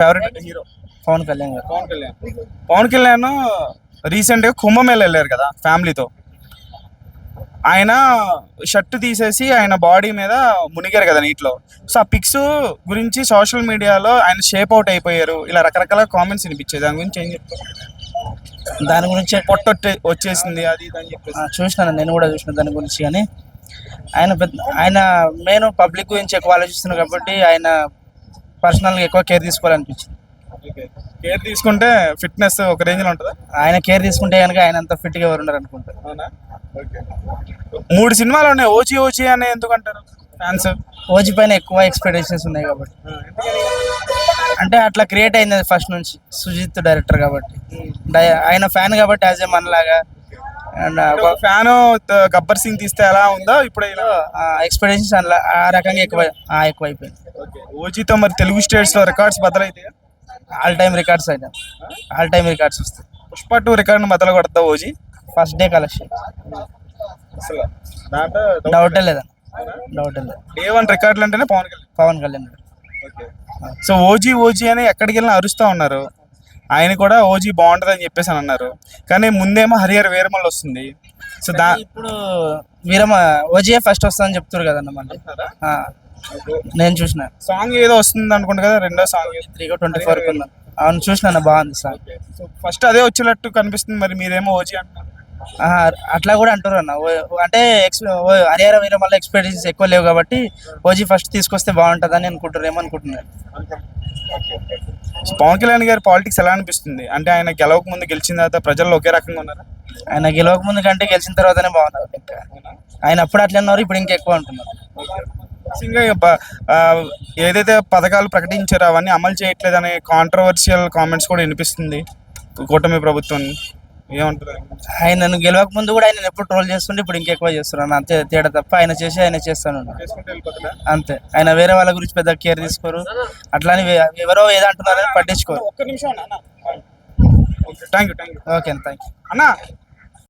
Favourite hero? Pawan Kalyan గారు. పవన్ కళ్యాణ్ రీసెంట్గా కుంభమేళ వెళ్ళారు కదా ఫ్యామిలీతో. ఆయన షర్ట్ తీసేసి ఆయన బాడీ మీద మునిగారు కదా నీటిలో. సో ఆ పిక్స్ గురించి సోషల్ మీడియాలో ఆయన షేప్ అవుట్ అయిపోయారు, ఇలా రకరకాల కామెంట్స్ వినిపించాయి. దాని గురించి ఏం చెప్తారు? దాని గురించి పొట్ట వచ్చేసింది అది ఇది అని చెప్పేసి. చూసినాను, నేను కూడా చూసిన దాని గురించి. కానీ ఆయన మెయిన్ పబ్లిక్ గురించి ఎక్కువ ఆలోచిస్తున్నారు కాబట్టి ఆయన పర్సనల్గా ఎక్కువ కేర్ తీసుకోవాలనిపించింది. కేర్ తీసుకుంటే ఫిట్నెస్ ఒక రేంజ్ లో ఉంటుందా? ఆయన కేర్ తీసుకుంటే కనుక ఆయన అంత ఫిట్గా ఎవరు ఉన్నారు అనుకుంటారు. అవునా? 3 సినిమాలు ఉన్నాయి. ఓజీ ఓజీ అని ఎందుకు అంటారు ఫ్యాన్స్? ఓజీ పైన ఎక్కువ ఎక్స్పెక్టేషన్స్ ఉన్నాయి కాబట్టి. అంటే అట్లా క్రియేట్ అయింది అది ఫస్ట్ నుంచి. సుజిత్ డైరెక్టర్ కాబట్టి, ఆయన ఫ్యాన్ కాబట్టి యాజ్ ఏ మనలాగా. అండ్ ఫ్యాన్ గబ్బర్ సింగ్ తీస్తే ఎలా ఉందో ఇప్పుడు ఎక్స్పెక్టేషన్స్ అలా ఆ రకంగా ఎక్కువ అయిపోయింది. ఓజీతో మరి తెలుగు స్టేట్స్ లో రికార్డ్స్ బద్దలైతే ఆల్ టైమ్ రికార్డ్స్ వస్తాయి. పుష్ప 2 రికార్డ్ బద్దలు కొడతా ఓజీ ఫస్ట్ డే కలెక్షన్. అసలు దాంట్లో డౌటే లేదు. A1 రికార్డులు అంటేనే Pawan Kalyan. So OG OG అని ఎక్కడికి వెళ్ళినా అరుస్తూ ఉన్నారు. ఆయన కూడా ఓజీ బాగుంటుంది అని చెప్పేసి అని అన్నారు. కానీ ముందేమో హరిహర వీరమల్ వస్తుంది. సో ఇప్పుడు ఓజీ ఫస్ట్ వస్తుందని చెప్తారు కదన్న. మళ్ళీ నేను చూసిన సాంగ్ ఏదో వస్తుంది అనుకుంటా కదా, రెండో సాంగ్ 3/24 అవును చూసిన, బాగుంది సాంగ్. ఫస్ట్ అదే వచ్చేటట్టు కనిపిస్తుంది. మరి మీరేమో ఓజీ అంటున్నారు. అట్లా కూడా అంటారు అన్న. అంటే హరిహర వీరమల్ల ఎక్స్పెక్టేషన్స్ ఎక్కువ లేవు కాబట్టి ఓజీ ఫస్ట్ తీసుకొస్తే బాగుంటుందని ఏమనుకుంటున్నారు. పవన్ కళ్యాణ్ గారి పాలిటిక్స్ ఎలా అనిపిస్తుంది? అంటే ఆయన గెలవక ముందు గెలిచిన తర్వాత ప్రజల్లో ఒకే రకంగా ఉన్నారు. ఆయన గెలవక ముందు కంటే గెలిచిన తర్వాతనే బాగున్నారు. ఇంకా ఆయన అప్పుడు అట్లా ఉన్నారు, ఇప్పుడు ఇంకా ఎక్కువ అంటున్నారు. ఏదైతే పథకాలు ప్రకటించారో అవన్నీ అమలు చేయట్లేదు అనే కాంట్రవర్షియల్ కామెంట్స్ కూడా వినిపిస్తుంది కూటమి ప్రభుత్వం. ఏమంటారు? ఆయన గెలవక ముందు కూడా ఆయన ఎప్పుడు ట్రోల్ చేస్తుంటే ఇప్పుడు ఇంకెక్కువ చేస్తున్నాను. అంతే తేడా తప్ప ఆయన చేస్తాను అంతే. ఆయన వేరే వాళ్ళ గురించి పెద్ద కేర్ తీసుకోరు. అట్లాని ఎవరో ఏదో అంటున్నారని పట్టించుకోరు. Thank you. Okay thank you అన్నా.